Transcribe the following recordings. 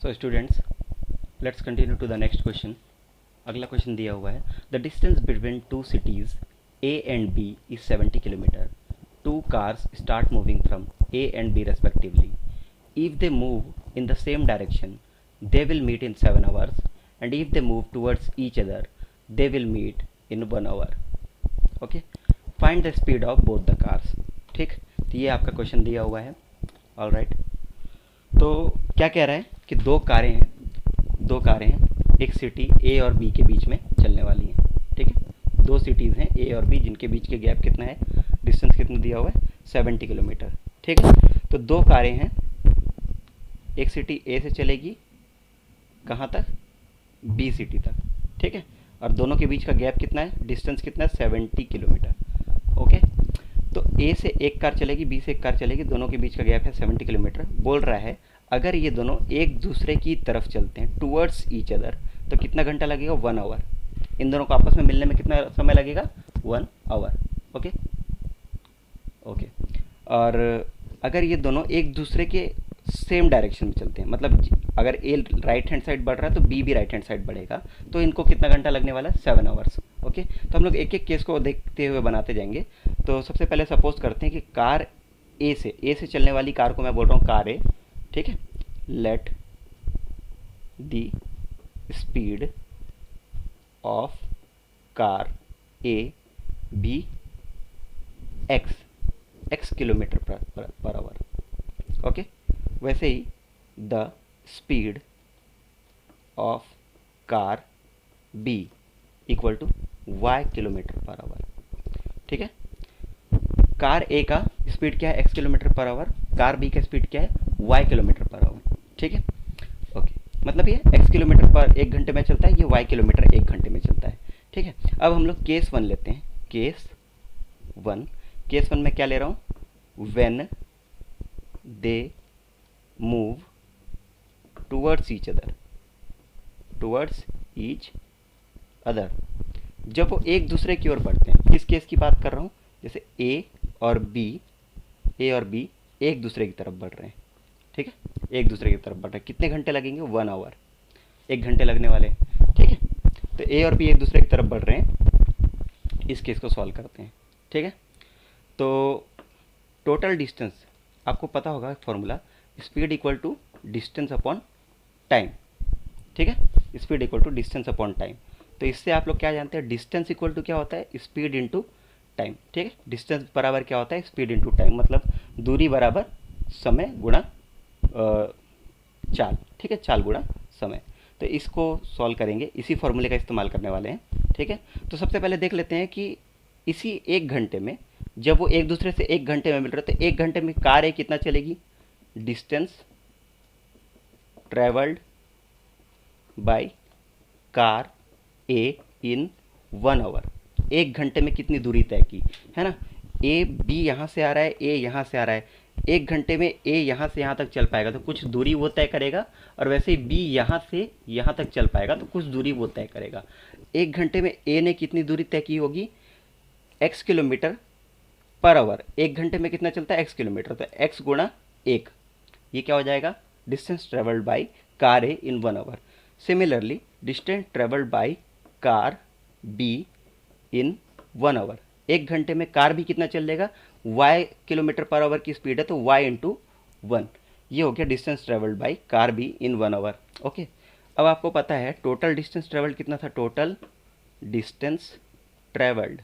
So students, let's continue to the next question. अगला question दिया हुआ है, the distance between two cities A and B is 70 kilometre. Two cars start moving from A and B respectively. If they move in the same direction they will meet in 7 hours, and if they move towards each other they will meet in 1 hour. Okay, find the speed of both the cars. ठीक, तो ये आपका question दिया हुआ है। All right, तो क्या कह रहा है कि दो कारें हैं एक सिटी ए और बी के बीच में चलने वाली हैं। ठीक है, दो सिटीज़ हैं ए और बी जिनके बीच के गैप कितना है, डिस्टेंस कितना दिया हुआ है, 70 किलोमीटर। ठीक है, तो दो कारें हैं, एक सिटी ए से चलेगी कहाँ तक, बी सिटी तक। ठीक है, और दोनों के बीच का गैप कितना है, डिस्टेंस कितना है, 70 किलोमीटर। ओके, तो ए से एक कार चलेगी, बी से एक कार चलेगी, दोनों के बीच का गैप है 70 किलोमीटर। बोल रहा है अगर ये दोनों एक दूसरे की तरफ चलते हैं, टूवर्ड्स ईच अदर, तो कितना घंटा लगेगा, 1 आवर। इन दोनों को आपस में मिलने में कितना समय लगेगा, 1 आवर। ओके ओके, और अगर ये दोनों एक दूसरे के सेम डायरेक्शन में चलते हैं, मतलब अगर ए राइट हैंड साइड बढ़ रहा है तो बी भी राइट हैंड साइड बढ़ेगा, तो इनको कितना घंटा लगने वाला है, 7 आवर्स। ओके, तो हम लोग एक एक केस को देखते हुए बनाते जाएंगे। तो सबसे पहले सपोज करते हैं कि कार ए से चलने वाली कार को मैं बोल रहा हूँ कार ए। ठीक है, let the speed of car A B X kilometre per hour. Okay, वैसे ही the speed of car B equal to Y kilometre per hour. ठीक है, कार ए का स्पीड क्या है, X kilometre per hour, car B का speed क्या है, वाई किलोमीटर पर आवर। ठीक है, ओके, मतलब ये एक्स किलोमीटर पर एक घंटे में चलता है, ये वाई किलोमीटर एक घंटे में चलता है। ठीक है, अब हम लोग केस 1 लेते हैं। केस वन में क्या ले रहा हूँ, when they move towards each other, जब वो एक दूसरे की ओर बढ़ते हैं। किस केस की बात कर रहा हूँ, जैसे ए और बी एक दूसरे की तरफ बढ़ रहे हैं। ठीक है, एक दूसरे की तरफ बढ़ रहे हैं, कितने घंटे लगेंगे, 1 आवर, 1 घंटे लगने वाले हैं। ठीक है, तो ए और बी एक दूसरे की तरफ बढ़ रहे हैं, इस केस को सॉल्व करते हैं। ठीक है, तो टोटल डिस्टेंस आपको पता होगा formula, speed equal to distance upon time. ठीक है, speed equal to distance upon time. तो इससे आप लोग क्या जानते हैं, डिस्टेंस इक्वल टू क्या होता है, स्पीड इनटू टाइम। ठीक है, डिस्टेंस बराबर क्या होता है, स्पीड इनटू टाइम, मतलब दूरी बराबर समय गुणा चाल। ठीक है, चाल गुणा समय। तो इसको सॉल्व करेंगे, इसी फॉर्मूले का इस्तेमाल करने वाले हैं। ठीक है, तो सबसे पहले देख लेते हैं कि इसी एक घंटे में, जब वो एक दूसरे से एक घंटे में मिल रहे तो एक घंटे में कार ए कितना चलेगी, distance travelled by car A in 1 hour, एक घंटे में कितनी दूरी तय की है ना। ए बी यहाँ से आ रहा है, ए यहाँ से आ रहा है, एक घंटे में ए यहाँ से यहाँ तक चल पाएगा तो कुछ दूरी वो तय करेगा, और वैसे ही बी यहाँ से यहाँ तक चल पाएगा तो कुछ दूरी वो तय करेगा। एक घंटे में ए ने कितनी दूरी तय की होगी, x किलोमीटर पर आवर, एक घंटे में कितना चलता है, x किलोमीटर, तो x गुणा 1, ये क्या हो जाएगा, distance travelled by car A in 1 hour. Similarly distance travelled by car B in 1 hour, एक घंटे में कार भी कितना चल लेगा, y किलोमीटर पर आवर की स्पीड है तो y इंटू 1, ये हो गया distance travelled by car B in 1 hour. Okay, अब आपको पता है टोटल डिस्टेंस ट्रेवल्ड कितना था, टोटल डिस्टेंस ट्रेवल्ड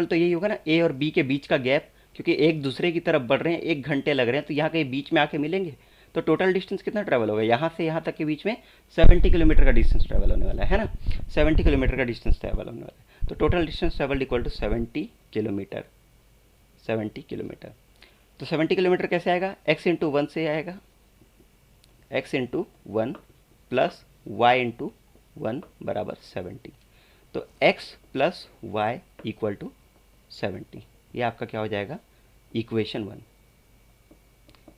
तो यही होगा ना, ए और बी के बीच का गैप, क्योंकि एक दूसरे की तरफ बढ़ रहे हैं, 1 घंटे लग रहे हैं, तो यहाँ कहीं बीच में आके मिलेंगे, तो टोटल डिस्टेंस कितना ट्रैवल होगा, यहाँ से यहाँ तक के बीच में 70 किलोमीटर का डिस्टेंस ट्रैवल होने वाला है ना, 70 किलोमीटर का डिस्टेंस ट्रैवल होने वाला है। तो total distance travel equal to 70 kilometre. तो 70 किलोमीटर कैसे आएगा, x इंटू 1 से आएगा, x into 1 plus y into 1 बराबर 70, तो x plus y equal to 70, ये आपका क्या हो जाएगा, इक्वेशन 1।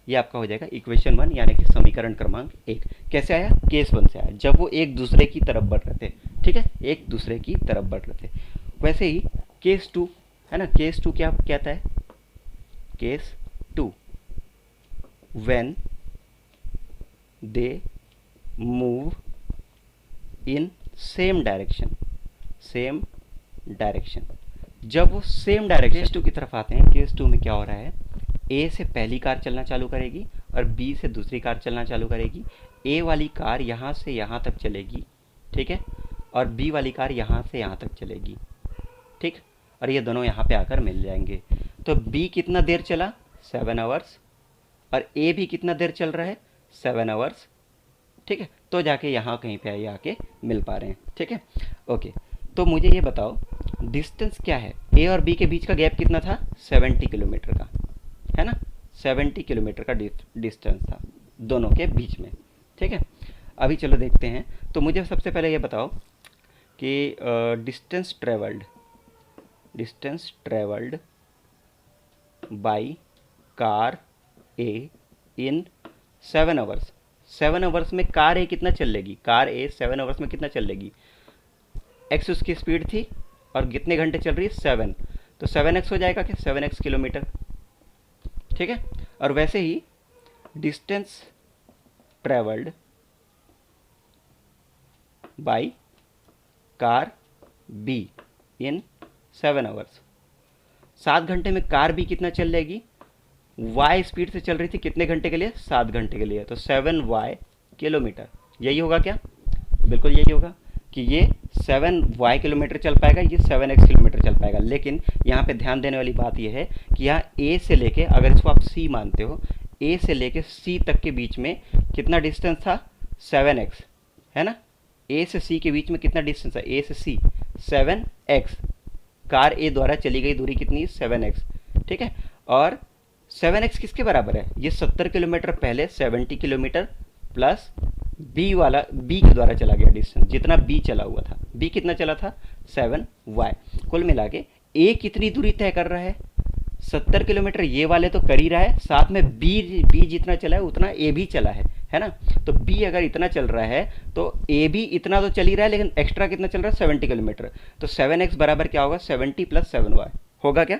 ये आपका हो जाएगा इक्वेशन 1, यानी कि समीकरण क्रमांक 1। कैसे आया, केस 1 से आया, जब वो एक दूसरे की तरफ बढ़ रहे थे। ठीक है, एक दूसरे की तरफ बढ़ रहे थे। वैसे ही केस 2 है ना, केस 2 क्या कहता है, case 2 when they move in same direction, same direction. जब वो सेम डायरेक्शन केस 2 की तरफ आते हैं, केस 2 में क्या हो रहा है, ए से पहली कार चलना चालू करेगी और बी से दूसरी कार चलना चालू करेगी। ए वाली कार यहाँ से यहाँ तक चलेगी, ठीक है, और बी वाली कार यहाँ से यहाँ तक चलेगी, ठीक, और ये दोनों यहाँ पे आकर मिल जाएंगे। तो बी कितना देर चला, 7 आवर्स, और ए भी कितना देर चल रहा है, 7 आवर्स, ठीक है, तो जाके यहाँ कहीं पे ये आके मिल पा रहे हैं, ठीक है, ओके। तो मुझे ये बताओ डिस्टेंस क्या है, ए और बी के बीच का गैप कितना था, 70 किलोमीटर का, है ना, 70 किलोमीटर का डिस्टेंस था दोनों के बीच में, ठीक है। अभी चलो देखते हैं। तो मुझे सबसे पहले ये बताओ कि distance travelled by car A in 7 hours. 7 hours में कार ए कितना चल लेगी, कार ए 7 आवर्स में कितना चल लेगी, एक्स उसकी स्पीड थी और कितने घंटे चल रही है, 7, तो 7x हो जाएगा क्या, 7x किलोमीटर, ठीक है। और वैसे ही distance travelled by car B in 7 hours, 7 घंटे में कार बी कितना चल लेगी, y स्पीड से चल रही थी कितने घंटे के लिए, 7 घंटे के लिए, तो 7y किलोमीटर। यही होगा क्या, बिल्कुल यही होगा कि ये 7y किलोमीटर चल पाएगा, ये 7x किलोमीटर चल पाएगा। लेकिन यहाँ पे ध्यान देने वाली बात यह है कि यहाँ a से लेके, अगर इसको आप c मानते हो, a से लेके c तक के बीच में कितना डिस्टेंस था, 7x, है ना, a से c के बीच में कितना डिस्टेंस है, a से c 7x, कार a द्वारा चली गई दूरी कितनी, 7x, ठीक है। और 7x किसके बराबर है, ये 70 किलोमीटर पहले 70 किलोमीटर प्लस बी वाला, बी के द्वारा चला गया डिस्टेंस, जितना बी चला हुआ था, बी कितना चला था, 7y। कुल मिला के ए कितनी दूरी तय कर रहा है, 70 किलोमीटर ये वाले तो कर ही रहा है, साथ में बी जितना चला है उतना ए भी चला है ना। तो बी अगर इतना चल रहा है तो ए भी इतना तो चल ही रहा है, लेकिन एक्स्ट्रा कितना चल रहा है, 70 किलोमीटर। तो 7x बराबर क्या होगा, 70 + 7y होगा क्या,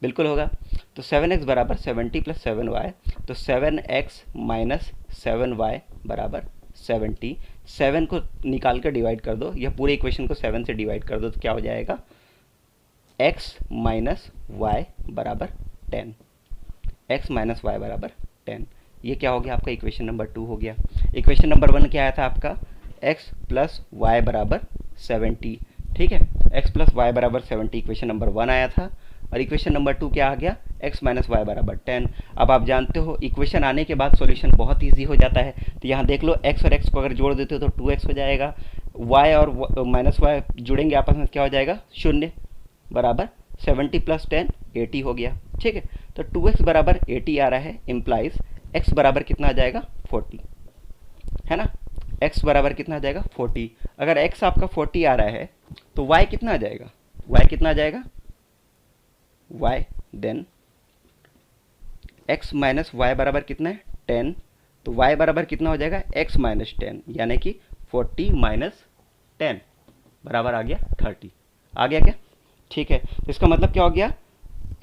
बिल्कुल होगा। तो 7x बराबर 70 + 7y, तो 7x - 7y बराबर 70। 7 को निकाल कर डिवाइड कर दो, यह पूरे इक्वेशन को 7 से डिवाइड कर दो, तो क्या हो जाएगा, x - y बराबर 10, x - y बराबर 10। ये क्या हो गया, आपका इक्वेशन नंबर 2 हो गया। इक्वेशन नंबर 1 क्या आया था आपका, x + y बराबर 70, ठीक है, x + y बराबर 70 इक्वेशन नंबर 1 आया था। और इक्वेशन नंबर 2 क्या आ गया, x - y बराबर 10। अब आप जानते हो इक्वेशन आने के बाद सॉल्यूशन बहुत ईजी हो जाता है। तो यहाँ देख लो, x और x को अगर जोड़ देते हो तो 2x हो जाएगा, y और -y जुड़ेंगे आपस में, क्या हो जाएगा, 0 बराबर 70 + 10 80 हो गया, ठीक है। तो 2x बराबर 80 आ रहा है, इम्प्लाइज x बराबर कितना आ जाएगा, 40, है ना, x बराबर कितना आ जाएगा, 40। अगर x आपका 40 आ रहा है तो y कितना आ जाएगा, y कितना आ जाएगा, y देन x - y बराबर कितना है, 10, तो y बराबर कितना हो जाएगा, x - 10, यानी कि 40 - 10 बराबर आ गया 30, आ गया क्या, ठीक है। तो इसका मतलब क्या हो गया,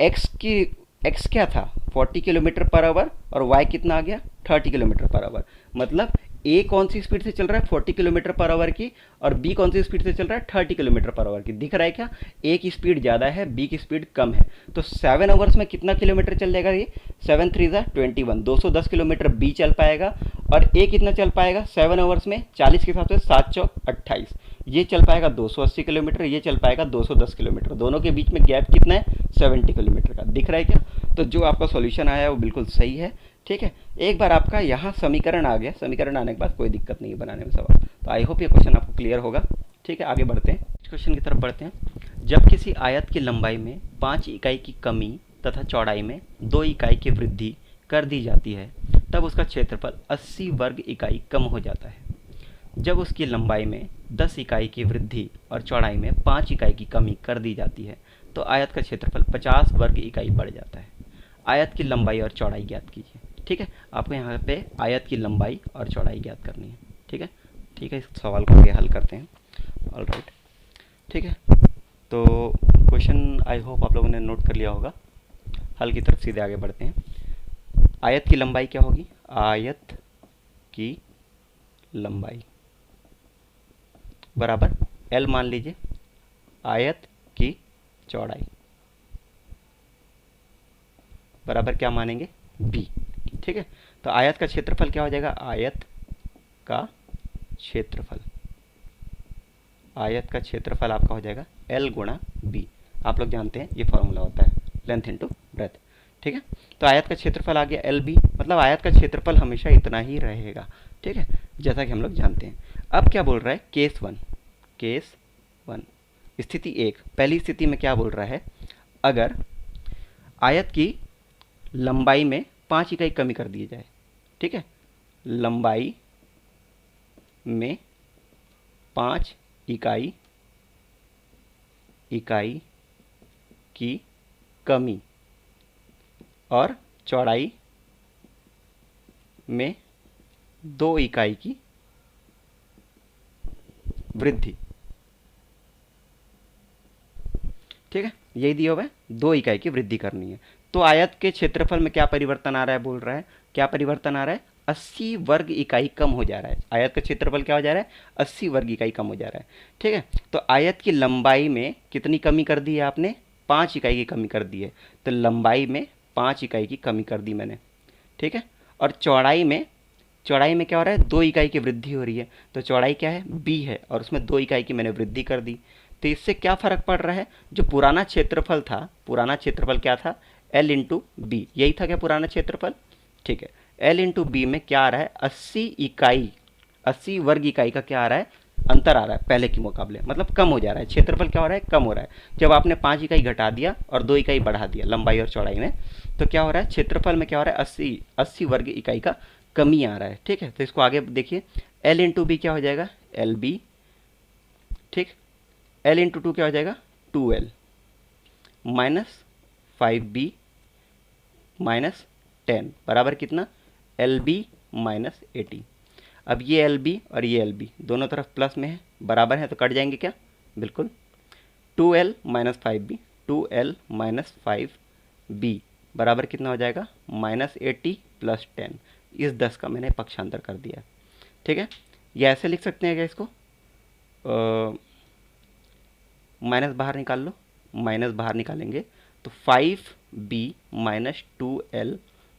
x क्या था, 40 किलोमीटर पर आवर, और y कितना आ गया, 30 किलोमीटर पर आवर। मतलब a कौन सी स्पीड से चल रहा है, 40 किलोमीटर पर आवर की, और b कौन सी स्पीड से चल रहा है, 30 किलोमीटर पर आवर की। दिख रहा है क्या, a की स्पीड ज़्यादा है, b की स्पीड कम है। तो 7 आवर्स में कितना किलोमीटर चल जाएगा, ये 7 3 21, 210 किलोमीटर b चल पाएगा, और a कितना चल पाएगा 7 आवर्स में, 40 के हिसाब से 7 चौक 28, ये चल पाएगा 280 किलोमीटर, ये चल पाएगा 210 किलोमीटर। दोनों के बीच में गैप कितना है, 70 किलोमीटर का। दिख रहा है क्या, तो जो आपका सॉल्यूशन आया है वो बिल्कुल सही है, ठीक है। एक बार आपका यहाँ समीकरण आ गया, समीकरण आने के बाद कोई दिक्कत नहीं है बनाने में सवाल। तो आई होप ये क्वेश्चन आपको क्लियर होगा, ठीक है। आगे बढ़ते हैं, नेक्स्ट क्वेश्चन की तरफ बढ़ते हैं। जब किसी आयत की लंबाई में 5 इकाई की कमी तथा चौड़ाई में 2 इकाई की वृद्धि कर दी जाती है, तब उसका क्षेत्रफल 80 वर्ग इकाई कम हो जाता है। जब उसकी लंबाई में 10 इकाई की वृद्धि और चौड़ाई में 5 इकाई की कमी कर दी जाती है, तो आयत का क्षेत्रफल 50 वर्ग इकाई बढ़ जाता है। आयत की लंबाई और चौड़ाई ज्ञात कीजिए, ठीक है। आपको यहाँ पे आयत की लंबाई और चौड़ाई ज्ञात करनी है, ठीक है, ठीक है। इस सवाल को आगे हल करते हैं, ऑलराइट, ठीक है। तो क्वेश्चन आई होप आप लोगों ने नोट कर लिया होगा। हल की तरफ सीधे आगे बढ़ते हैं। आयत की लंबाई क्या होगी, आयत की लंबाई बराबर L मान लीजिए आयत की चौड़ाई बराबर क्या मानेंगे B। ठीक है, तो आयत का क्षेत्रफल क्या हो जाएगा, आयत का क्षेत्रफल, आयत का क्षेत्रफल आपका हो जाएगा L गुणा B। आप लोग जानते हैं ये फॉर्मूला होता है लेंथ इनटू ब्रेथ। ठीक है, तो आयत का क्षेत्रफल आ गया LB, मतलब आयत का क्षेत्रफल हमेशा इतना ही रहेगा। ठीक है, जैसा कि हम लोग जानते हैं। अब क्या बोल रहा है, केस वन, केस वन स्थिति एक, पहली स्थिति में क्या बोल रहा है, अगर आयत की लंबाई में 5 इकाई कमी कर दी जाए। ठीक है, लंबाई में 5 इकाई की कमी और चौड़ाई में 2 इकाई की वृद्धि। ठीक है, यही दिया हुआ है, 2 इकाई की वृद्धि करनी है। तो आयत के क्षेत्रफल में क्या परिवर्तन आ रहा है, बोल रहा है क्या परिवर्तन आ रहा है, 80 वर्ग इकाई कम हो जा रहा है। आयत का क्षेत्रफल क्या हो जा रहा है, 80 वर्ग इकाई कम हो जा रहा है। ठीक है, तो आयत की लंबाई में कितनी कमी कर दी है आपने, 5 इकाई की कमी कर दी है। तो लंबाई में 5 इकाई की कमी कर दी मैंने। ठीक है, और चौड़ाई में क्या हो रहा है, 2 इकाई की वृद्धि हो रही है। तो चौड़ाई क्या है, B है, और उसमें 2 इकाई की मैंने वृद्धि कर दी। तो इससे क्या फ़र्क पड़ रहा है, जो पुराना क्षेत्रफल था, पुराना क्षेत्रफल क्या था, L इंटू बी, यही था क्या पुराना क्षेत्रफल। ठीक है, L इंटू बी में क्या आ रहा है, 80 वर्ग इकाई का क्या आ रहा है, अंतर आ रहा है पहले के मुकाबले, मतलब कम हो जा रहा है। क्षेत्रफल क्या हो रहा है, कम हो रहा है। जब आपने 5 इकाई घटा दिया और 2 इकाई बढ़ा दिया लंबाई और चौड़ाई में, तो क्या हो रहा है, क्षेत्रफल में क्या हो रहा है, 80 वर्ग इकाई का कमी आ रहा है। ठीक है, तो इसको आगे देखिए, L इंटू बी क्या हो जाएगा, LB। ठीक, L इंटू 2 क्या हो जाएगा, 2L माइनस 5B माइनस 10 बराबर कितना, LB माइनस 80। अब ये LB और ये LB दोनों तरफ प्लस में है, बराबर है, तो कट जाएंगे क्या, बिल्कुल। 2L minus 5B, 2L minus 5B बराबर कितना हो जाएगा, माइनस 80 प्लस 10। इस 10 का मैंने पक्षांतर कर दिया। ठीक है, ये ऐसे लिख सकते हैं क्या इसको, माइनस बाहर निकाल लो, माइनस बाहर निकालेंगे तो 5B माइनस 2L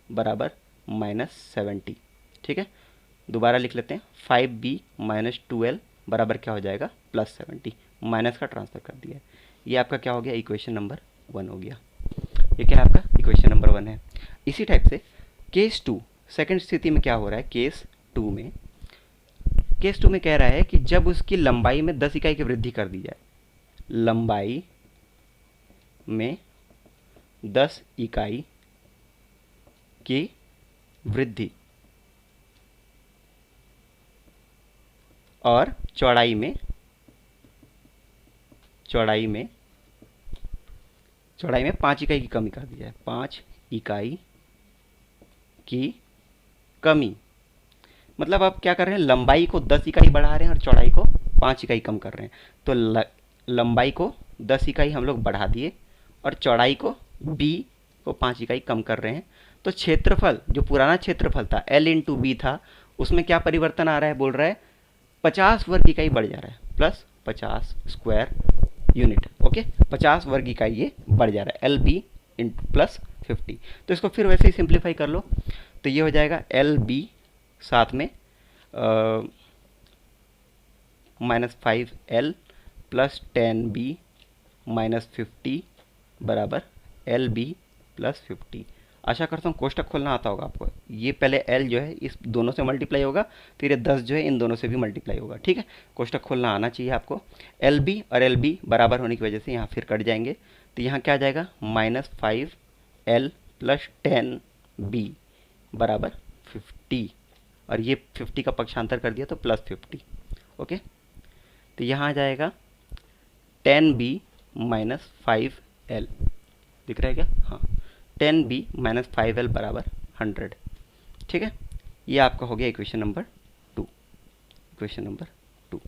बराबर माइनस 70। ठीक है, दोबारा लिख लेते हैं, 5B माइनस 2L बराबर क्या हो जाएगा, प्लस 70। माइनस का ट्रांसफर कर दिया है। ये आपका क्या हो गया, इक्वेशन नंबर 1 हो गया। ये क्या है आपका, इक्वेशन नंबर 1 है। इसी टाइप से केस 2, सेकेंड स्थिति में क्या हो रहा है, केस 2 में कह रहा है कि जब उसकी लंबाई में 10 इकाई की वृद्धि कर दी जाए, लंबाई में 10 इकाई की वृद्धि और चौड़ाई में 5 इकाई की कमी कर दी जाए, 5 इकाई की कमी। मतलब आप क्या कर रहे हैं, लंबाई को 10 इकाई बढ़ा रहे हैं और चौड़ाई को 5 इकाई कम कर रहे हैं। तो लंबाई को 10 इकाई हम लोग बढ़ा दिए और चौड़ाई को B को 5 इकाई कम कर रहे हैं। तो क्षेत्रफल, जो पुराना क्षेत्रफल था L इंटू बी था, उसमें क्या परिवर्तन आ रहा है, बोल रहा है 50 वर्ग इकाई बढ़ जा रहा है, प्लस 50 स्क्वायर यूनिट। ओके, 50 वर्ग इकाई ये बढ़ जा रहा है, LB इंटू प्लस 50। तो इसको फिर वैसे ही सिंप्लीफाई कर लो, तो ये हो जाएगा LB साथ में minus 5L plus 10B minus 50 बराबर LB प्लस 50। आशा करता हूँ कोष्टक खोलना आता होगा आपको। ये पहले L जो है इस दोनों से मल्टीप्लाई होगा, फिर ये 10 जो है इन दोनों से भी मल्टीप्लाई होगा। ठीक है, कोष्टक खोलना आना चाहिए आपको। LB और LB बराबर होने की वजह से यहाँ फिर कट जाएंगे, तो यहाँ क्या आ जाएगा, माइनस 5L प्लस 10B बराबर 50, और ये 50 का पक्षांतर कर दिया तो प्लस 50। ओके, तो यहाँ आ जाएगा 10B माइनस 5L, दिख रहा है क्या, हाँ, 10B माइनस 5L बराबर 100। ठीक है, ये आपका हो गया इक्वेशन नंबर 2। इक्वेशन नंबर 2,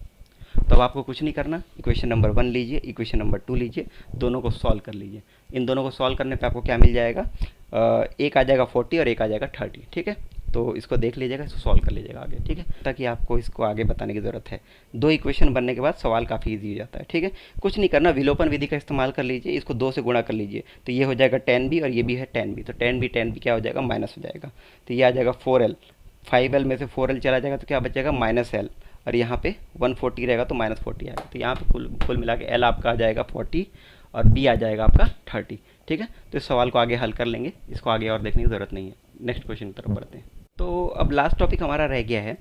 तो अब आपको कुछ नहीं करना, इक्वेशन नंबर 1 लीजिए, इक्वेशन नंबर 2 लीजिए, दोनों को सॉल्व कर लीजिए। इन दोनों को सॉल्व करने पे आपको क्या मिल जाएगा, एक आ जाएगा 40 और एक आ जाएगा 30। ठीक है, तो इसको देख लीजिएगा, इसको सॉल्व कर लीजिएगा आगे, ठीक है, ताकि आपको इसको आगे बताने की ज़रूरत है। 2 इक्वेशन बनने के बाद सवाल काफ़ी ईजी हो जाता है, ठीक है। कुछ नहीं करना, विलोपन विधि का इस्तेमाल कर लीजिए, इसको 2 से गुणा कर लीजिए, तो ये हो जाएगा tan b और ये भी है tan b, तो tan b क्या हो जाएगा, माइनस हो जाएगा, तो ये आ जाएगा 4l, 5l में से 4l चला जाएगा तो क्या बचेगा -l, और यहाँ पे 140 रहेगा तो -40 आएगा, तो यहाँ पे कुल मिला के l आपका आ जाएगा 40 और b आ जाएगा आपका 30, ठीक है। तो इस सवाल को आगे हल कर लेंगे, इसको आगे और देखने की ज़रूरत नहीं है। नेक्स्ट क्वेश्चन की तरफ बढ़ते हैं। तो अब लास्ट टॉपिक हमारा रह गया है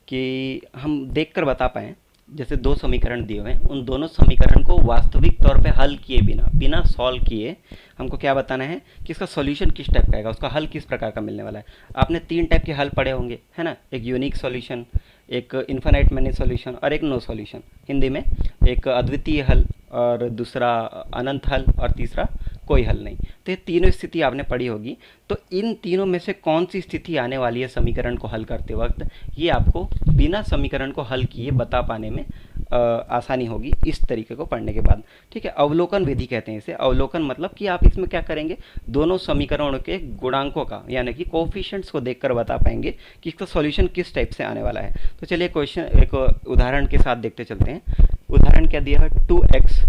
कि हम देख कर बता पाएँ, जैसे 2 समीकरण दिए हुए हैं, उन दोनों समीकरण को वास्तविक तौर पे हल किए बिना सॉल्व किए हमको क्या बताना है कि इसका सॉल्यूशन किस टाइप का आएगा, उसका हल किस प्रकार का मिलने वाला है। आपने 3 टाइप के हल पढ़े होंगे, है ना, एक यूनिक सॉल्यूशन, एक इन्फिनाइट मैनी सॉल्यूशन और एक नो सॉल्यूशन, हिंदी में एक अद्वितीय हल और दूसरा अनंत हल और तीसरा कोई हल नहीं। तो ये तीनों स्थिति आपने पढ़ी होगी। तो इन तीनों में से कौन सी स्थिति आने वाली है समीकरण को हल करते वक्त, ये आपको बिना समीकरण को हल किए बता पाने में आसानी होगी इस तरीके को पढ़ने के बाद, ठीक है। अवलोकन विधि कहते हैं इसे। अवलोकन मतलब कि आप इसमें क्या करेंगे, दोनों समीकरणों के गुणांकों का यानी कि कोफिशिएंट्स को देखकर बता पाएंगे कि इसका सॉल्यूशन किस टाइप से आने वाला है। तो चलिए क्वेश्चन एक उदाहरण के साथ देखते चलते हैं। उदाहरण क्या दिया है, 2x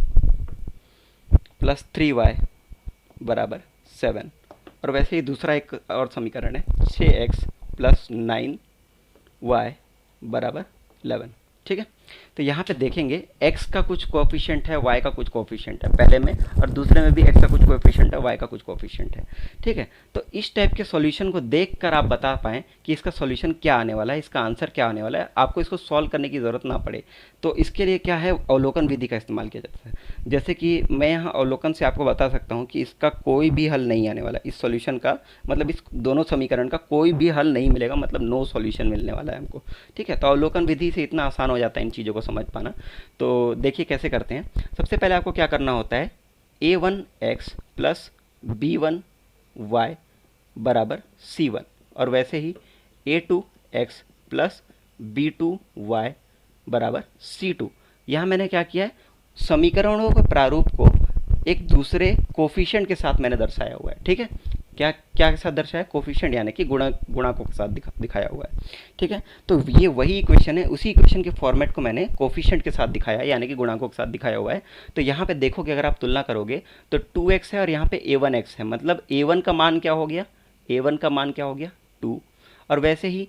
+ 3y = 7, और वैसे ही दूसरा एक और समीकरण है 6x + 9y = 11, ठीक है। तो यहाँ पे देखेंगे x का कुछ कोएफिशिएंट है, y का कुछ कोएफिशिएंट है पहले में, और दूसरे में भी x का कुछ कोएफिशिएंट है, y का कुछ कोएफिशिएंट है, ठीक है। तो इस टाइप के सॉल्यूशन को देखकर आप बता पाएँ कि इसका सॉल्यूशन क्या आने वाला है, इसका आंसर क्या आने वाला है, आपको इसको सॉल्व करने की ज़रूरत ना पड़े। तो इसके लिए क्या है, अवलोकन विधि का इस्तेमाल किया जाता है। जैसे कि मैं यहाँ अवलोकन से आपको बता सकता हूँ कि इसका कोई भी हल नहीं आने वाला, इस सॉल्यूशन का मतलब इस दोनों समीकरण का कोई भी हल नहीं मिलेगा, मतलब नो सॉल्यूशन मिलने वाला है हमको, ठीक है। तो अवलोकन विधि से इतना आसान हो जाता है इन चीज़ों को समझ पाना। तो देखिए कैसे करते हैं। सबसे पहले आपको क्या करना होता है, a1x + b1y = c1, और वैसे ही a2x + b2y = c2। यहाँ मैंने क्या किया है, समीकरणों के प्रारूप को एक दूसरे कोफिशिएंट के साथ मैंने दर्शाया हुआ है, ठीक है। क्या के साथ दर्शाया, कोफिशिएंट यानी कि गुणांकों के साथ दिखाया हुआ है, ठीक है। तो ये वही इक्वेशन है, उसी इक्वेशन के फॉर्मेट को मैंने कोफिशिएंट के साथ दिखाया है, यानी कि गुणांकों के साथ दिखाया हुआ है। तो यहाँ पे देखो कि अगर आप तुलना करोगे तो 2x है और यहाँ पे a1x है, मतलब a1 का मान क्या हो गया, a1 का मान क्या हो गया 2, और वैसे ही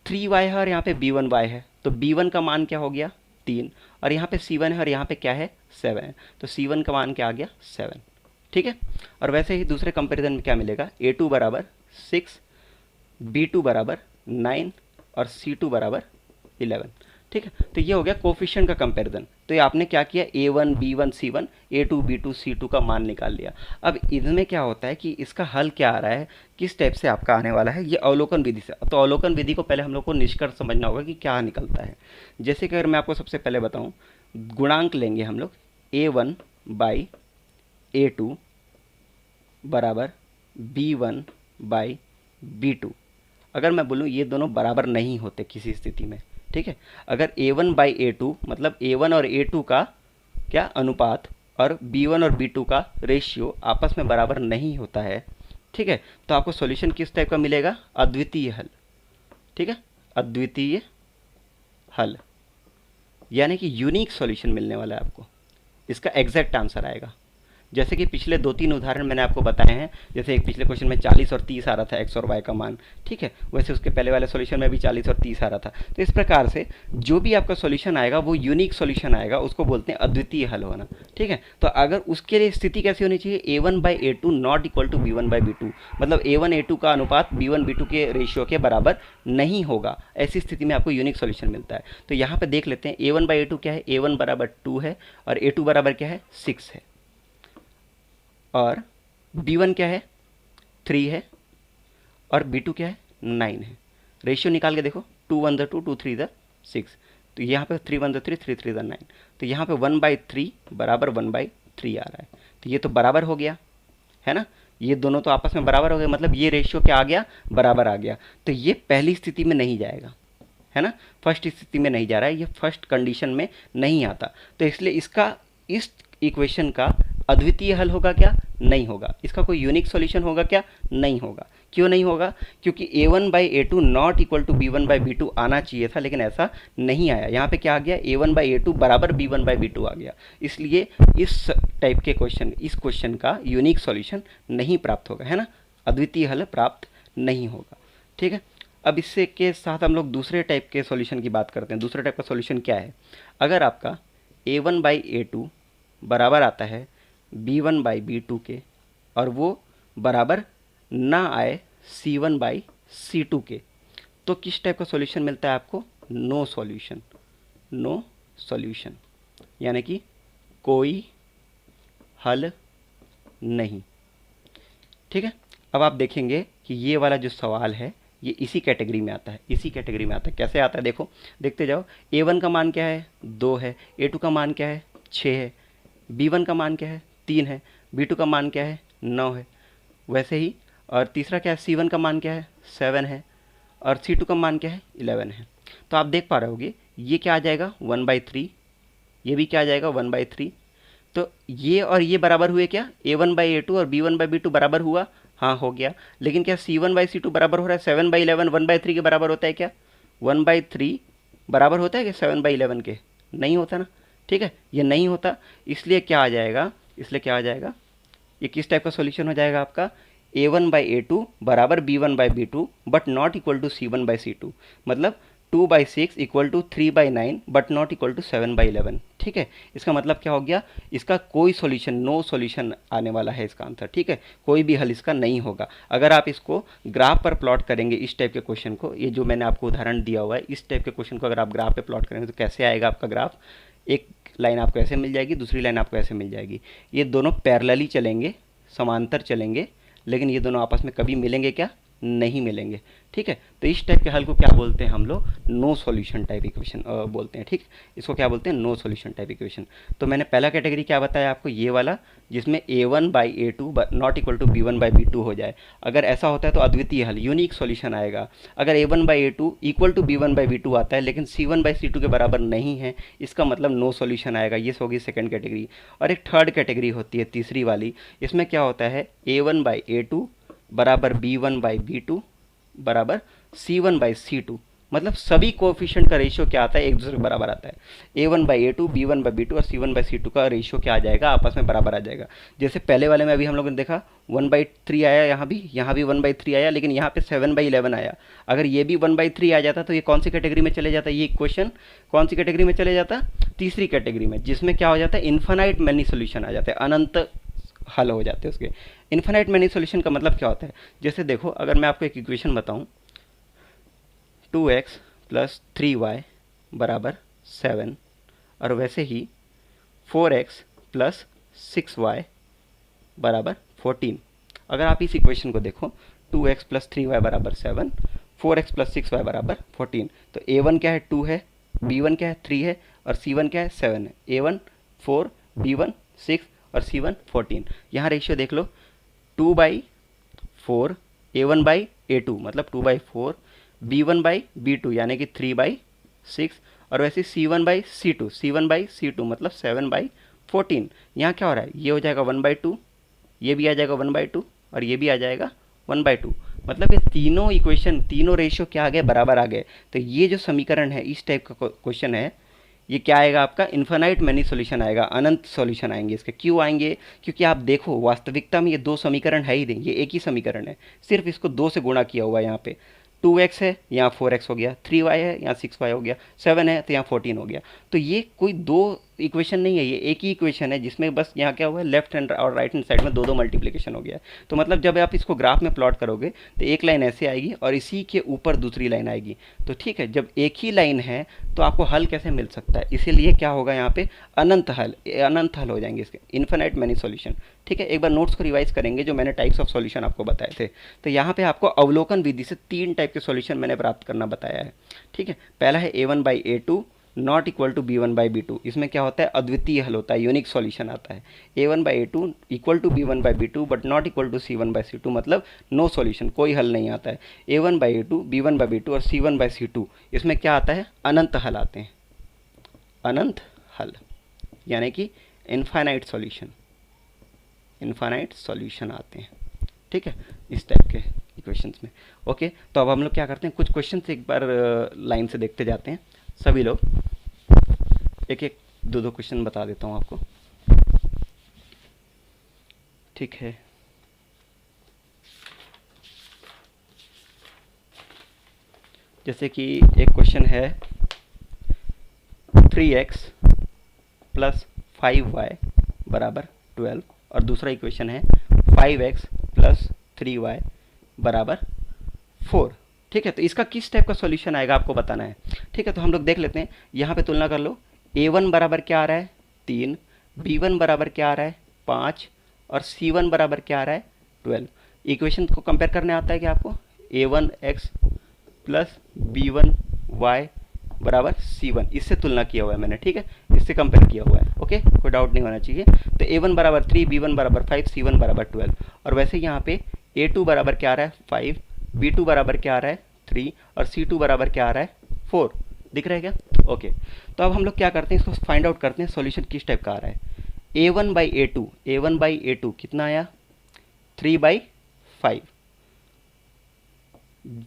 3y है और यहाँ पे b1y है, तो b1 का मान क्या हो गया 3, और यहाँ पे c1 है और यहाँ पे क्या है 7 है, तो c1 का मान क्या आ गया 7, ठीक है। और वैसे ही दूसरे कंपैरिजन में क्या मिलेगा, a2 = 6, b2 = 9 और c2 = 11, ठीक है। तो ये हो गया कोफिशिएंट का कंपैरिजन। तो ये आपने क्या किया, a1 b1 c1 a2 b2 c2 का मान निकाल लिया। अब इसमें क्या होता है कि इसका हल क्या आ रहा है, किस टाइप से आपका आने वाला है, ये अवलोकन विधि से। तो अवलोकन विधि को पहले हम लोग को निष्कर्ष समझना होगा कि क्या निकलता है। जैसे कि अगर मैं आपको सबसे पहले बताऊँ, गुणांक लेंगे हम लोग, a1 / a2 = b1 / b2। अगर मैं बोलूँ ये दोनों बराबर नहीं होते किसी स्थिति में, ठीक है। अगर a1 / a2 मतलब a1 और a2 का क्या अनुपात और b1 और b2 का रेशियो आपस में बराबर नहीं होता है, ठीक है, तो आपको सॉल्यूशन किस टाइप का मिलेगा, अद्वितीय हल, ठीक है, अद्वितीय हल, यानी कि यूनिक सॉल्यूशन मिलने वाला है आपको, इसका एग्जैक्ट आंसर आएगा। जैसे कि पिछले 2-3 उदाहरण मैंने आपको बताए हैं, जैसे एक पिछले क्वेश्चन में 40 और 30 आ रहा था x और y का मान, ठीक है, वैसे उसके पहले वाले सॉल्यूशन में भी 40 और 30 आ रहा था। तो इस प्रकार से जो भी आपका सॉल्यूशन आएगा वो यूनिक सॉल्यूशन आएगा, उसको बोलते हैं अद्वितीय हल होना, ठीक है। तो अगर उसके लिए स्थिति कैसी होनी चाहिए, a1 / a2 not equal to b1 / b2, मतलब a1 a2 का अनुपात b1 b2 के रेशियो के बराबर नहीं होगा, ऐसी स्थिति में आपको यूनिक सॉल्यूशन मिलता है। तो यहाँ पर देख लेते हैं a1 / a2 क्या है, a1 = 2 है और a2 बराबर क्या है 6 है, और b1 क्या है 3 है और b2 क्या है 9 है। रेशियो निकाल के देखो, 2 1 2 2 3 6, तो यहाँ पे 3 1 3 3 3 9, तो यहाँ पे 1/3 = 1/3 आ रहा है। तो ये तो बराबर हो गया है ना, ये दोनों तो आपस में बराबर हो गए, मतलब ये रेशियो क्या आ गया, बराबर आ गया। तो ये पहली स्थिति में नहीं जाएगा, है ना, फर्स्ट स्थिति में नहीं जा रहा है, ये फर्स्ट कंडीशन में नहीं आता। तो इसलिए इसका इस इक्वेशन का अद्वितीय हल होगा क्या, नहीं होगा। इसका कोई यूनिक सॉल्यूशन होगा क्या, नहीं होगा, क्यों नहीं होगा? क्योंकि a1/a2 not equal to b1/b2 आना चाहिए था, लेकिन ऐसा नहीं आया। यहाँ पे क्या आ गया? a1/a2 बराबर b1/b2 आ गया। इसलिए इस टाइप के क्वेश्चन, इस क्वेश्चन का यूनिक सॉल्यूशन नहीं प्राप्त होगा, है ना, अद्वितीय हल प्राप्त नहीं होगा। ठीक है, अब इससे के साथ हम लोग दूसरे टाइप के सॉल्यूशन की बात करते हैं। दूसरे टाइप का सॉल्यूशन क्या है? अगर आपका a1/a2 बराबर आता है b1/b2 के और वो बराबर ना आए c1/c2 के, तो किस टाइप का सॉल्यूशन मिलता है आपको? No solution. नो सॉल्यूशन यानी कि कोई हल नहीं। ठीक है, अब आप देखेंगे कि ये वाला जो सवाल है ये इसी कैटेगरी में आता है, इसी कैटेगरी में आता है। कैसे आता है देखो, देखते जाओ। a1 का मान क्या है? 2 है। a2 का मान क्या है? 6 है। b1 का मान क्या है? 3 है। b2 का मान क्या है? 9 है। वैसे ही और तीसरा क्या है? c1 का मान क्या है? 7 है। और c2 का मान क्या है? 11 है। तो आप देख पा रहे होगे ये क्या आ जाएगा? 1/3। ये भी क्या आ जाएगा? 1/3। तो ये और ये बराबर हुए क्या? a1/a2 और b1/b2 बराबर हुआ? हाँ, हो गया। लेकिन क्या c1/c2 बराबर हो रहा है? 7/11 1/3 के बराबर होता है क्या? 1/3 बराबर होता है क्या 7/11 के? नहीं होता ना। ठीक है, ये नहीं होता। इसलिए क्या आ जाएगा? इसलिए क्या आ जाएगा? ये किस टाइप का सॉल्यूशन हो जाएगा आपका? a1/a2 बराबर b1/b2 but not equal to c1/c2। मतलब 2/6 equal to 3/9 but not equal to 7/11। ठीक है, इसका मतलब क्या हो गया? इसका कोई सॉल्यूशन, नो सॉल्यूशन आने वाला है इसका आंसर। ठीक है, कोई भी हल इसका नहीं होगा। अगर आप इसको ग्राफ पर प्लॉट करेंगे, इस टाइप के क्वेश्चन को, ये जो मैंने आपको उदाहरण दिया हुआ है, इस टाइप के क्वेश्चन को अगर आप ग्राफ पे प्लॉट करेंगे तो कैसे आएगा आपका ग्राफ? एक लाइन आपको ऐसे मिल जाएगी, दूसरी लाइन आपको ऐसे मिल जाएगी। ये दोनों पैरेलली चलेंगे, समांतर चलेंगे, लेकिन ये दोनों आपस में कभी मिलेंगे क्या? नहीं मिलेंगे। ठीक है, तो इस टाइप के हल को क्या बोलते हैं हम लोग? नो सॉल्यूशन टाइप इक्वेशन बोलते हैं। ठीक, इसको क्या बोलते हैं? No solution type equation. तो मैंने पहला कैटेगरी क्या बताया आपको? ये वाला जिसमें a1/a2 not equal to b1/b2 हो जाए। अगर ऐसा होता है तो अद्वितीय हल, यूनिक सॉल्यूशन आएगा। अगर a1/a2 इक्वल टू b1/b2 आता है लेकिन c1/c2 के बराबर नहीं है, इसका मतलब नो सॉल्यूशन आएगा। ये होगी सेकंड कैटेगरी। और एक थर्ड कैटेगरी होती है, तीसरी वाली। इसमें क्या होता है? a1/a2 बराबर b1/b2 बराबर c1/c2। मतलब सभी कोएफिशिएंट का रेशियो क्या आता है? एक दूसरे के बराबर आता है। a1/a2 b1/b2 और c1/c2 का रेशियो क्या आ जाएगा? आपस में बराबर आ जाएगा। जैसे पहले वाले में अभी हम लोगों ने देखा 1/3 आया, यहाँ भी 1/3 आया, लेकिन यहाँ पे 7/11 आया। अगर ये भी 1/3 आ जाता तो ये कौन सी कैटेगरी में चले जाता? ये इक्वेशन कौन सी कैटेगरी में चले जाता? तीसरी कैटेगरी में, जिसमें क्या हो जाता है? इन्फानाइट मैनी सोल्यूशन आ जाते हैं, अनंत हल हो जाते हैं उसके। इन्फानाइट मैनी सोल्यूशन का मतलब क्या होता है? जैसे देखो, अगर मैं आपको एक इक्वेशन बताऊं, 2x प्लस 3y बराबर 7, और वैसे ही 4x प्लस 6y बराबर 14। अगर आप इस इक्वेशन को देखो, 2x प्लस 3y बराबर 7, 4x प्लस 6y बराबर 14, तो a1 क्या है? 2 है, b1 क्या है? 3 है, और c1 क्या है? 7 है। a1 4, b1 6 और c1 14। यहाँ रेशियो देख लो, 2/4 a1/a2 मतलब 2/4, b1/b2 यानी कि 3/6, और वैसे c1/c2 मतलब 7/14। यहाँ क्या हो रहा है? ये हो जाएगा 1/2, ये भी आ जाएगा 1/2, और ये भी आ जाएगा 1/2। मतलब ये तीनों इक्वेशन, तीनों रेशियो क्या आ गए? बराबर आ गए। तो ये जो समीकरण है, इस टाइप का क्वेश्चन है, ये क्या आएगा आपका? इन्फानाइट मैनी सॉल्यूशन आएगा, अनंत सॉल्यूशन आएंगे इसके। क्यों आएंगे? क्योंकि आप देखो वास्तविकता में ये दो समीकरण है ही नहीं, ये एक ही समीकरण है, सिर्फ इसको 2 से गुणा किया हुआ है। यहाँ पे 2x है, यहाँ 4x हो गया, 3y है, यहाँ 6y हो गया, 7 है तो यहाँ 14 हो गया। तो ये कोई दो इक्वेशन नहीं है, ये एक ही इक्वेशन है, जिसमें बस यहाँ क्या हुआ है? लेफ्ट हैंड और राइट हैंड साइड में दो मल्टीप्लिकेशन हो गया। तो मतलब जब आप इसको ग्राफ में प्लॉट करोगे तो एक लाइन ऐसे आएगी और इसी के ऊपर दूसरी लाइन आएगी। तो ठीक है, जब एक ही लाइन है तो आपको हल कैसे मिल सकता है? इसीलिए क्या होगा यहाँ पे? अनंत हल हो जाएंगे इसके, इन्फिनिट मैनी सॉल्यूशन। ठीक है, एक बार नोट्स को रिवाइज करेंगे जो मैंने टाइप्स ऑफ सॉल्यूशन आपको बताए थे। तो यहाँ पे आपको अवलोकन विधि से 3 टाइप के सॉल्यूशन मैंने प्राप्त करना बताया है। ठीक है, पहला है a1/a2 not equal to b1/b2। इसमें क्या होता है? अद्वितीय हल होता है, यूनिक सॉल्यूशन आता है। a1/a2 equal to b1/b2 but not equal to c1/c2 मतलब नो सॉल्यूशन, कोई हल नहीं आता है। a1/a2 b1/b2 और c1/c2 इसमें क्या आता है? अनंत हल आते हैं, अनंत हल यानी कि इनफाइनाइट सॉल्यूशन, इनफाइनाइट सॉल्यूशन आते हैं। ठीक है, इस टाइप के इक्वेशंस में। ओके, तो अब हम लोग क्या करते हैं, कुछ क्वेश्चन एक बार लाइन से देखते जाते हैं सभी लोग, एक एक दो दो क्वेश्चन बता देता हूँ आपको, ठीक है। जैसे कि एक क्वेश्चन है 3x प्लस 5y बराबर 12, और दूसरा इक्वेशन है 5x प्लस 3y बराबर 4, ठीक है। तो इसका किस टाइप का सॉल्यूशन आएगा आपको बताना है, ठीक है। तो हम लोग देख लेते हैं, यहाँ पे तुलना कर लो। a1 बराबर क्या आ रहा है 3, b1 बराबर क्या आ रहा है 5, और c1 बराबर क्या आ रहा है 12। इक्वेशन को कंपेयर करने आता है क्या आपको, a1x प्लस b1y बराबर c1, इससे तुलना किया हुआ है मैंने, ठीक है, इससे कंपेयर किया हुआ है। ओके, कोई डाउट नहीं होना चाहिए। तो a1 बराबर 3, b1 बराबर 5, c1 बराबर 12, और वैसे यहाँ पे a2 बराबर क्या आ रहा है 5, b2 बराबर क्या आ रहा है 3, और c2 बराबर क्या आ रहा है 4, दिख रहा है क्या। ओके, तो अब हम लोग क्या करते हैं, इसको फाइंड आउट करते हैं सॉल्यूशन किस टाइप का आ रहा है। a1 बाई a2 कितना आया 3/5,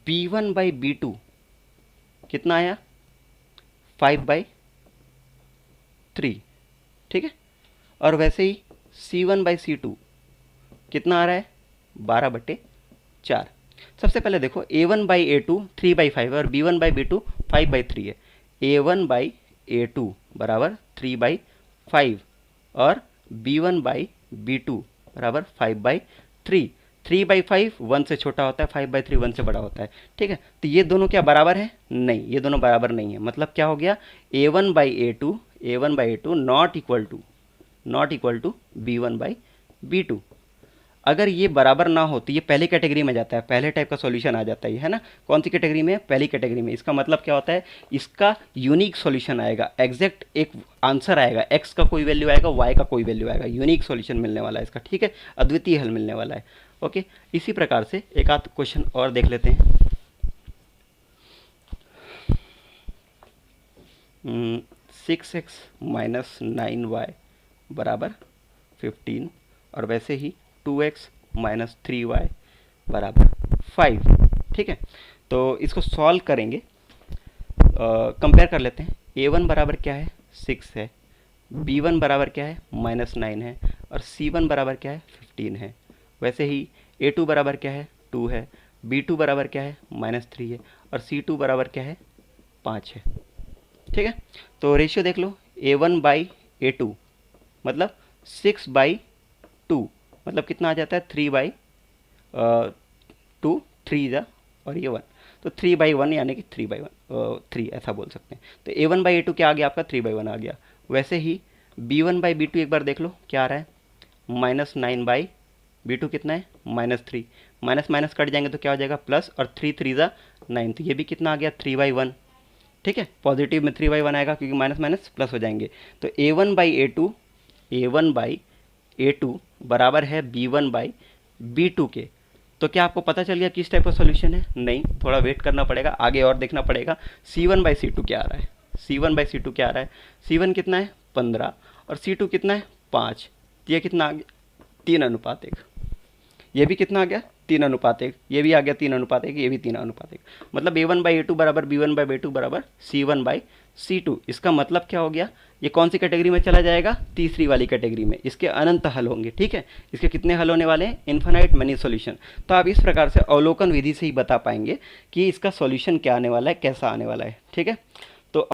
b1 बाई b2 कितना आया 5/3, ठीक है। और वैसे ही c1 बाई c2 कितना आ रहा है 12/4। सबसे पहले देखो a1 बाई a2 3/5 और b1 बाई b2 5/3 है। a1 बाई a2 बराबर 3/5 और b1 बाई b2 बराबर 5/3। 3/5 1 से छोटा होता है, 5/3 1 से बड़ा होता है, ठीक है। तो ये दोनों क्या बराबर है, नहीं, ये दोनों बराबर नहीं है। मतलब क्या हो गया, a1 by a2 not equal to b1 by b2। अगर ये बराबर ना हो तो ये पहली कैटेगरी में जाता है, पहले टाइप का सॉल्यूशन आ जाता है, है ना। कौन सी कैटेगरी में, पहली कैटेगरी में। इसका मतलब क्या होता है, इसका यूनिक सॉल्यूशन आएगा, एग्जैक्ट एक आंसर आएगा, एक्स का कोई वैल्यू आएगा, वाई का कोई वैल्यू आएगा, यूनिक सॉल्यूशन मिलने वाला है इसका, ठीक है, अद्वितीय हल मिलने वाला है। ओके, इसी प्रकार से एक आध क्वेश्चन और देख लेते हैं। 6x माइनस 9y बराबर 15, और वैसे ही 2x माइनस 3y बराबर 5, ठीक है। तो इसको सॉल्व करेंगे, कंपेयर कर लेते हैं। a1 बराबर क्या है 6 है, b1 बराबर क्या है -9 है, और c1 बराबर क्या है 15 है। वैसे ही a2 बराबर क्या है 2 है, b2 बराबर क्या है -3 है, और c2 बराबर क्या है 5 है, ठीक है। तो रेशियो देख लो, a1 बाई a2 मतलब 6/2, मतलब कितना आ जाता है 3/2, 3 जा और ये 1, तो 3/1 यानी कि 3 ऐसा बोल सकते हैं। तो a1 बाई a2 क्या आ गया आपका 3/1 आ गया। वैसे ही b1 बाई b2 एक बार देख लो क्या आ रहा है -9/b2 कितना है -3, माइनस माइनस कट जाएंगे तो क्या हो जाएगा प्लस, और 3 3 जा 9, तो ये भी कितना आ गया 3/1, ठीक है। पॉजिटिव में 3/1 आएगा क्योंकि माइनस माइनस प्लस हो जाएंगे। तो a1 बाई a2 बराबर है b1 बाई b2 के। तो क्या आपको पता चल गया किस टाइप का सॉल्यूशन है, नहीं, थोड़ा वेट करना पड़ेगा, आगे और देखना पड़ेगा। c1 बाई c2 क्या आ रहा है, c1 बाई c2 क्या आ रहा है, c1 कितना है 15 और c2 कितना है 5, तो ये कितना आ गया 3:1। ये भी कितना आ गया 3:1, ये भी आ गया 3:1, ये भी 3:1। मतलब a1 बाई a2 बराबर b1 बाई b2 बराबर c1 बाई c2। इसका मतलब क्या हो गया, ये कौन सी कैटेगरी में चला जाएगा, तीसरी वाली कैटेगरी में। इसके अनंत हल होंगे, ठीक है। इसके कितने हल होने वाले हैं, इन्फिनाइट मैनी सॉल्यूशन। तो आप इस प्रकार से अवलोकन विधि से ही बता पाएंगे कि इसका सॉल्यूशन क्या आने वाला है, कैसा आने वाला है, ठीक है।